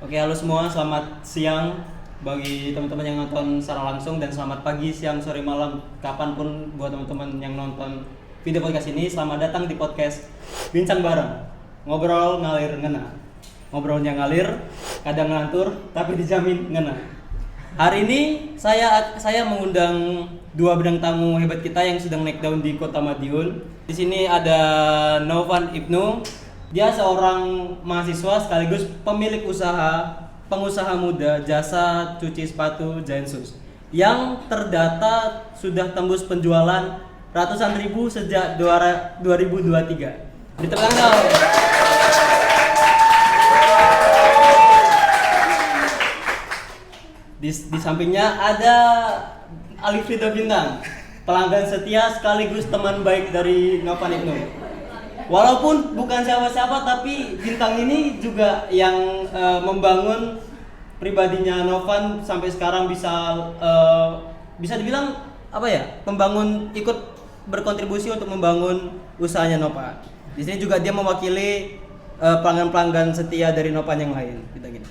Oke, halo semua, selamat siang bagi teman-teman yang nonton secara langsung dan selamat pagi, siang, sore, malam, kapanpun buat teman-teman yang nonton video podcast ini. Selamat datang di podcast Bincang Bareng, ngobrol ngalir ngena. Ngobrolnya ngalir, kadang ngantur, tapi dijamin ngena. Hari ini saya mengundang dua bidang tamu hebat kita yang sedang naik daun di Kota Madiun. Di sini ada Novan Ibnu. Dia seorang mahasiswa sekaligus pemilik usaha, pengusaha muda jasa cuci sepatu Giant Shoes yang terdata sudah tembus penjualan ratusan ribu sejak 2023. Ditepuk tangan. Di sampingnya ada Alif Ridho Bintang, pelanggan setia sekaligus teman baik dari Novan Ibnu. Walaupun bukan siapa-siapa, tapi Bintang ini juga yang membangun pribadinya Novan sampai sekarang bisa dibilang apa ya, ikut berkontribusi untuk membangun usahanya Novan. Di sini juga dia mewakili pelanggan-pelanggan setia dari Novan yang lain, Bintang ini.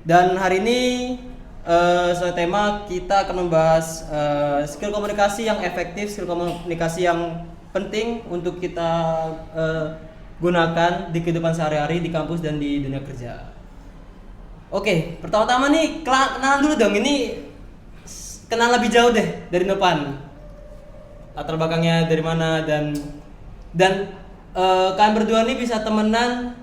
Dan hari ini tema kita akan membahas skill komunikasi yang efektif, skill komunikasi yang penting untuk kita gunakan di kehidupan sehari-hari di kampus dan di dunia kerja. Oke, pertama-tama nih kenalan dulu dong. Ini kenal lebih jauh deh dari Novan. Latar belakangnya dari mana dan kalian berdua nih bisa temenan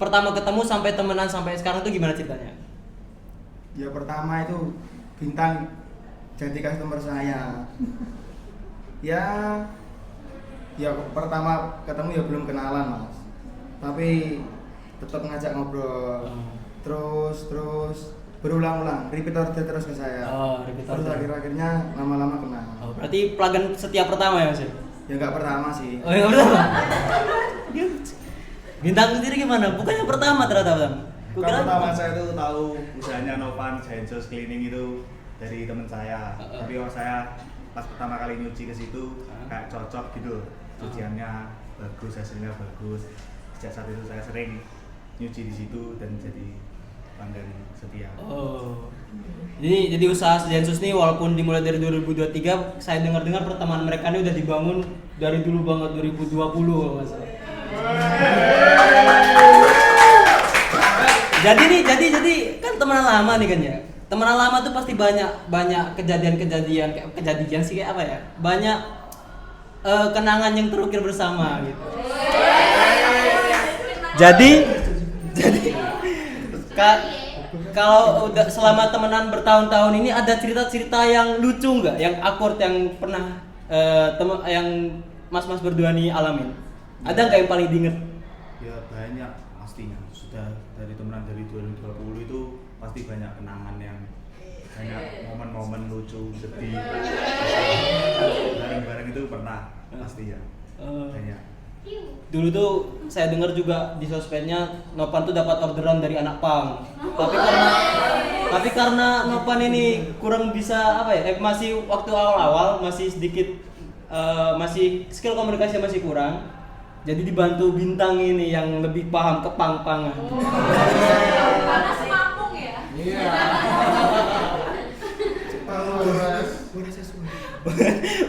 pertama ketemu sampai temenan sampai sekarang tuh gimana ceritanya? Ya pertama itu Bintang jadi customer saya. Ya pertama ketemu ya belum kenalan mas, tapi tetap ngajak ngobrol. Terus berulang-ulang repeat order terus ke saya. Repeat terus order. akhir-akhirnya lama-lama kenal. Berarti pelanggan setia pertama ya mas? Ya nggak pertama sih. Yang pertama. Bintang sendiri gimana? Bukan yang pertama ternyata Bang. Pertama saya tuh tahu usahanya Novan Giant Shoes Cleaning itu dari teman saya. Tapi waktu saya pas pertama kali nyuci ke situ kayak cocok gitu, cuciannya bagus, hasilnya bagus. Sejak saat itu saya sering nyuci di situ dan jadi pelanggan setia. Jadi usaha Giant Shoes ini walaupun dimulai dari 2023, saya dengar-dengar pertemanan mereka ini udah dibangun dari dulu banget 2020 kalau nggak salah. Jadi kan temenan lama nih kan ya. Temenan lama tuh pasti banyak kejadian sih kayak apa ya? Banyak kenangan yang terukir bersama gitu. Jadi kalau udah selama temenan bertahun-tahun ini ada cerita-cerita yang lucu nggak? Yang awkward yang pernah yang mas-mas berdua nih alamin? Ada nggak yang paling diinget? Ya banyak pastinya. Sudah dari temenan dari 2020 itu pasti banyak kenangan yang banyak momen-momen lucu, sedih. Bareng-bareng itu pernah pasti ya. Banyak. Dulu tuh saya dengar juga di sosmednya Novan tuh dapat orderan dari anak pang. Tapi karena Novan ini kurang bisa apa ya? Masih waktu awal-awal masih sedikit masih skill komunikasi masih kurang. Jadi dibantu Bintang ini yang lebih paham kepang-pangan. Karena semampung ya. Iya.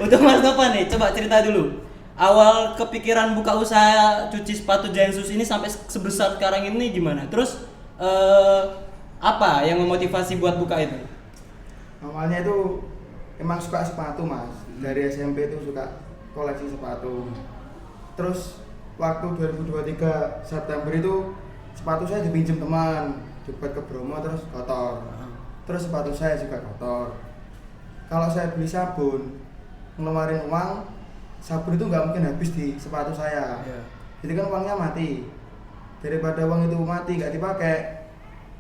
Untuk Mas Novan nih, coba cerita dulu. Awal kepikiran buka usaha cuci sepatu Giant Shoes ini sampai sebesar sekarang ini gimana? Terus apa yang memotivasi buat buka itu? Awalnya itu emang suka sepatu mas. Dari SMP itu suka koleksi sepatu. Terus waktu 2023 September itu sepatu saya dipinjam teman, dibuat ke Bromo terus kotor. Terus sepatu saya juga kotor. Kalau saya beli sabun, ngeluarin uang, sabun itu nggak mungkin habis di sepatu saya. Jadi kan uangnya mati. Daripada uang itu mati nggak dipakai,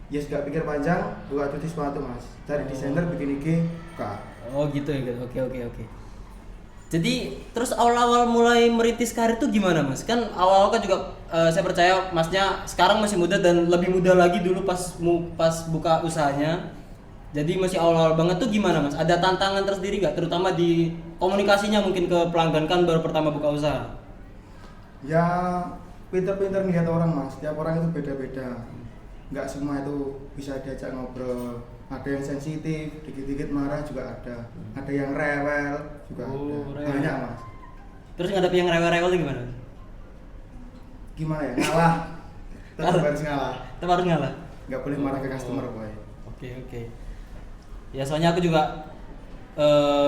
ya nggak pikir panjang, buka cuci sepatu mas. Cari desainer bikin IG, buka. Oh gitu ya, oke. Jadi terus awal-awal mulai merintis karir tuh gimana mas? Kan awal-awal kan juga saya percaya masnya sekarang masih muda dan lebih muda lagi dulu pas buka usahanya. Jadi masih awal-awal banget tuh gimana mas? Ada tantangan tersendiri gak? Terutama di komunikasinya mungkin ke pelanggan kan baru pertama buka usaha. Ya pinter-pinter ngeliat orang mas, tiap orang itu beda-beda, nggak semua itu bisa diajak ngobrol, ada yang sensitif, dikit-dikit marah juga ada yang rewel juga ada, banyak mas. Terus ngadep yang rewel-rewel itu gimana? Gimana ya, ngalah, tetap harus ngalah, Tetap harus ngalah. nggak boleh marah ke customer boy. Oke. Ya soalnya aku juga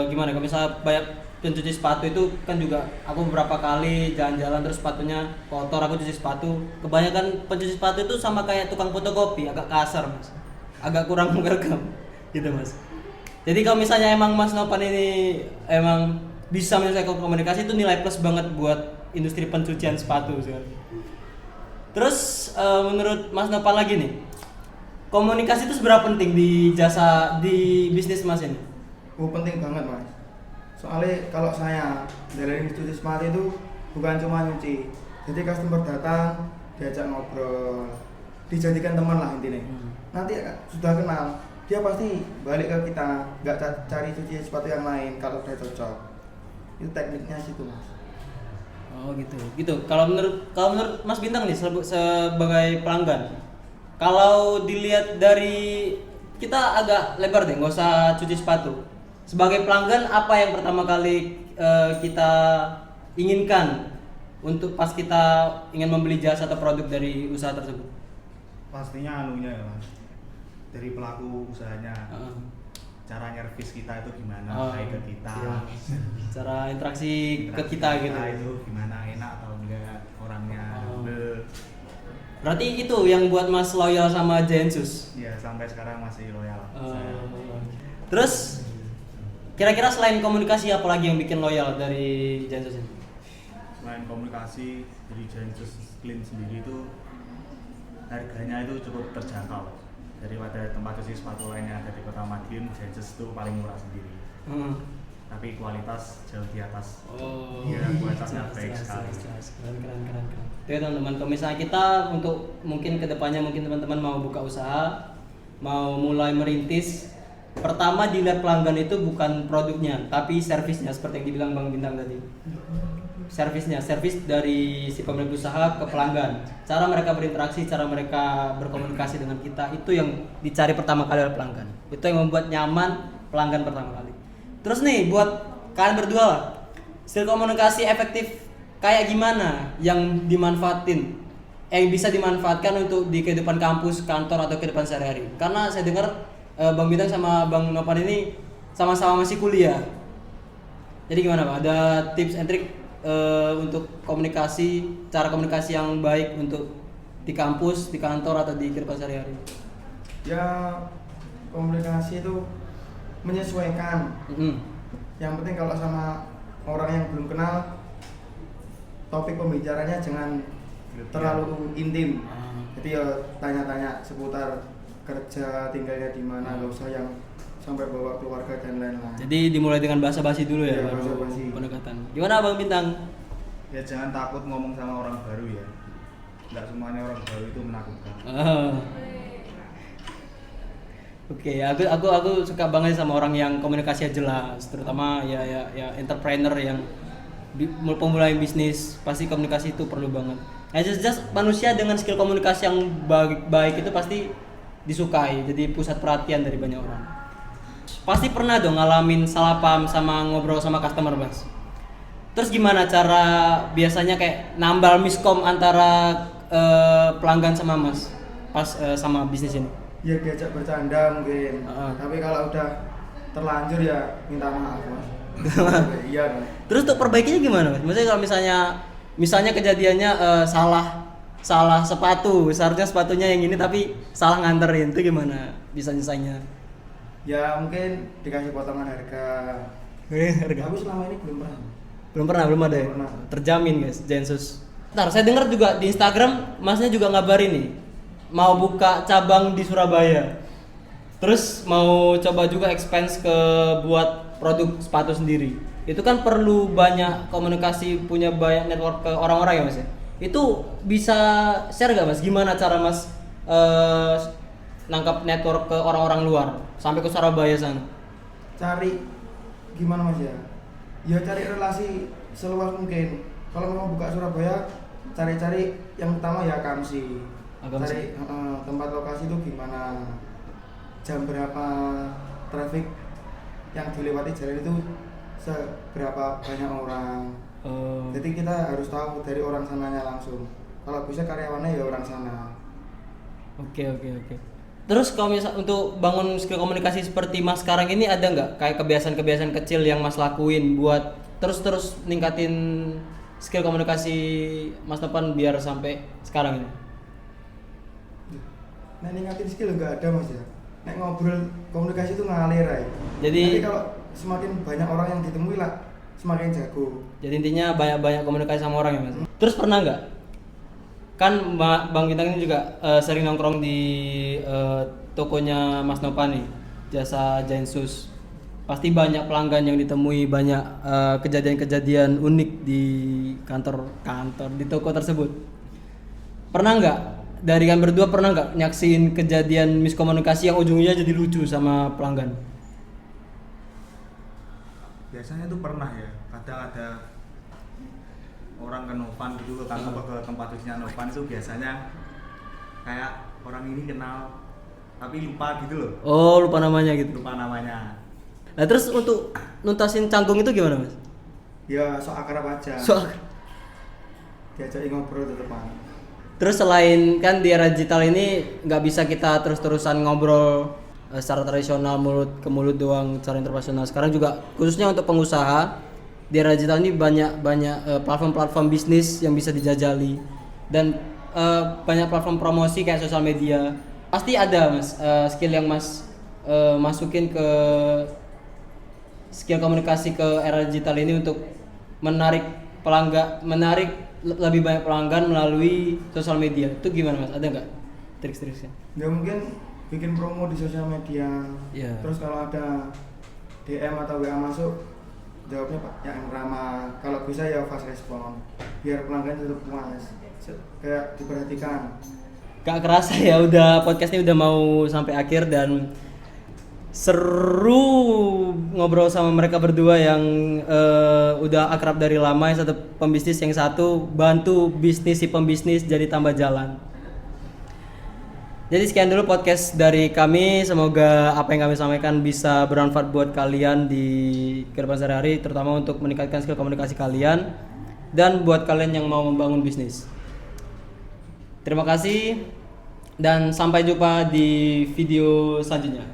gimana kalau misalnya banyak pencuci sepatu itu kan juga aku beberapa kali jalan-jalan terus sepatunya kotor, aku cuci sepatu. Kebanyakan pencuci sepatu itu sama kayak tukang fotokopi, agak kasar mas, agak kurang welcome gitu mas. Jadi kalau misalnya emang Mas Nopan ini emang bisa menyelesaikan komunikasi, itu nilai plus banget buat industri pencucian sepatu sekarang. Terus menurut Mas Nopan lagi nih, komunikasi itu seberapa penting di bisnis Mas ini? Oh penting banget mas. Soalnya kalau saya dari cuci sepatu itu bukan cuma nyuci, jadi customer datang diajak ngobrol, dijadikan teman lah intinya. Nanti sudah kenal, dia pasti balik ke kita, nggak cari cuci sepatu yang lain kalau udah cocok. Itu tekniknya situ mas. Oh gitu. Kalau menurut Mas Bintang nih sebagai pelanggan, kalau dilihat dari kita agak lebar deh, nggak usah cuci sepatu. Sebagai pelanggan, apa yang pertama kali kita inginkan untuk pas kita ingin membeli jasa atau produk dari usaha tersebut? Pastinya anunya ya mas, dari pelaku usahanya, cara nyervis kita itu gimana, baik ke kita, cara interaksi ke kita gitu. itu gimana, enak atau enggak orangnya. Berarti itu yang buat Mas loyal sama Gensus? Ya sampai sekarang masih loyal. Terus kira-kira selain komunikasi apa lagi yang bikin loyal dari Gensus ini? Selain komunikasi, dari Gensus Clean sendiri itu harganya itu cukup terjangkau daripada tempat cuci sepatu lainnya ada di Kota Madiun. Gensus itu paling murah sendiri, tapi kualitas jauh di atas. Ya kualitasnya baik sekali. Keren. Oke teman-teman, kalau misalnya kita untuk mungkin kedepannya mungkin teman-teman mau buka usaha, mau mulai merintis, pertama dilihat pelanggan itu bukan produknya, tapi servisnya seperti yang dibilang Bang Bintang tadi. Servis dari si pemilik usaha ke pelanggan. Cara mereka berinteraksi, cara mereka berkomunikasi dengan kita, itu yang dicari pertama kali oleh pelanggan. Itu yang membuat nyaman pelanggan pertama kali. Terus nih buat kalian berdua, style komunikasi efektif kayak gimana yang dimanfaatin? Bisa dimanfaatkan untuk di kehidupan kampus, kantor atau kehidupan sehari-hari. Karena saya dengar Bang Bintang sama Bang Nopan ini sama-sama masih kuliah. Jadi gimana Pak? Ada tips and trick untuk komunikasi, cara komunikasi yang baik untuk di kampus, di kantor atau di kehidupan sehari-hari? Ya komunikasi itu menyesuaikan. Yang penting kalau sama orang yang belum kenal, topik pembicaranya jangan terlalu intim. Jadi ya tanya-tanya seputar kerja, tinggalnya di mana, nggak usah yang sampai bawa keluarga dan lain-lain. Jadi dimulai dengan basa-basi dulu ya, Iya, basa-basi. pendekatan. Gimana Bang Bintang? Ya jangan takut ngomong sama orang baru ya. Nggak semuanya orang baru itu menakutkan. Oke, aku suka banget sama orang yang komunikasinya jelas, terutama ya entrepreneur yang pemula bisnis, pasti komunikasi itu perlu banget. Just manusia dengan skill komunikasi yang baik itu pasti disukai, jadi pusat perhatian dari banyak orang. Pasti pernah dong ngalamin salah paham sama ngobrol sama customer, Mas. Terus gimana cara biasanya kayak nambal miskom antara pelanggan sama Mas pas sama bisnis ini? Ya diajak bercanda mungkin. Tapi kalau udah terlanjur ya minta maaf Mas. Iya kan. Terus untuk perbaikinya gimana Mas? Maksudnya kalau misalnya kejadiannya salah sepatu, seharusnya sepatunya yang ini tapi salah nganterin, itu gimana bisa nyesainya? Ya mungkin dikasih potongan harga. Aku selama ini belum ada ya? Pernah. Terjamin guys, Gensus. Ntar saya dengar juga di Instagram Masnya juga ngabarin nih mau buka cabang di Surabaya. Terus mau coba juga expense ke buat produk sepatu sendiri. Itu kan perlu banyak komunikasi, punya banyak network ke orang-orang ya Mas ya. Itu bisa share gak Mas gimana cara Mas nangkap network ke orang-orang luar sampai ke Surabaya sana? Cari gimana Mas ya? Ya cari relasi seluas mungkin. Kalau mau buka Surabaya cari-cari yang pertama ya akamsi. Akamsi. Cari tempat lokasi itu gimana, jam berapa traffic yang dilewati jalan itu seberapa banyak orang. Jadi kita harus tahu dari orang sananya langsung. Kalau bisa karyawannya ya orang sana. Oke. Terus kalau misal untuk bangun skill komunikasi seperti Mas sekarang ini ada nggak kayak kebiasaan-kebiasaan kecil yang Mas lakuin buat terus ningkatin skill komunikasi Mas Novan biar sampai sekarang ini? Nah, ningkatin skill nggak ada Mas ya. Nek ngobrol komunikasi itu ngalir aja. Jadi nanti kalau semakin banyak orang yang ditemui lah semakin jago. Jadi intinya banyak komunikasi sama orang ya Mas. Terus pernah nggak? Kan Bang Bintang ini juga sering nongkrong di tokonya Mas Novan nih, jasa Jainsus. Pasti banyak pelanggan yang ditemui, banyak kejadian-kejadian unik di kantor di toko tersebut. Pernah nggak dari kalian berdua pernah nggak nyaksiin kejadian miskomunikasi yang ujungnya jadi lucu sama pelanggan? Biasanya tuh pernah ya, kadang ada orang ke Novan gitu ke tempat duduknya Novan itu biasanya kayak orang ini kenal tapi lupa gitu loh. Oh, lupa namanya gitu. Lupa namanya. Nah, terus untuk nuntasin canggung itu gimana, Mas? Ya sok akrab aja. Soal Diajak ngobrol teman. terus selain kan di era digital ini nggak bisa kita terus-terusan ngobrol secara tradisional mulut ke mulut doang secara internasional. Sekarang juga khususnya untuk pengusaha di era digital ini banyak platform-platform bisnis yang bisa dijajali dan banyak platform promosi kayak sosial media. Pasti ada Mas skill yang Mas masukin ke skill komunikasi ke era digital ini untuk menarik lebih banyak pelanggan melalui sosial media. Itu gimana Mas? Ada nggak trik-triknya? Ya mungkin bikin promo di sosial media. Iya. Terus kalau ada DM atau WA masuk, jawabnya Pak yang ramah. Kalau bisa ya fast respon. Biar pelanggan tetap puas. Kayak diperhatikan. Gak kerasa ya udah podcast ini udah mau sampai akhir dan seru ngobrol sama mereka berdua yang udah akrab dari lama. Yang satu pembisnis, yang satu bantu bisnis si pembisnis jadi tambah jalan. Jadi sekian dulu podcast dari kami. Semoga apa yang kami sampaikan bisa bermanfaat buat kalian di kehidupan sehari-hari, terutama untuk meningkatkan skill komunikasi kalian dan buat kalian yang mau membangun bisnis. Terima kasih dan sampai jumpa di video selanjutnya.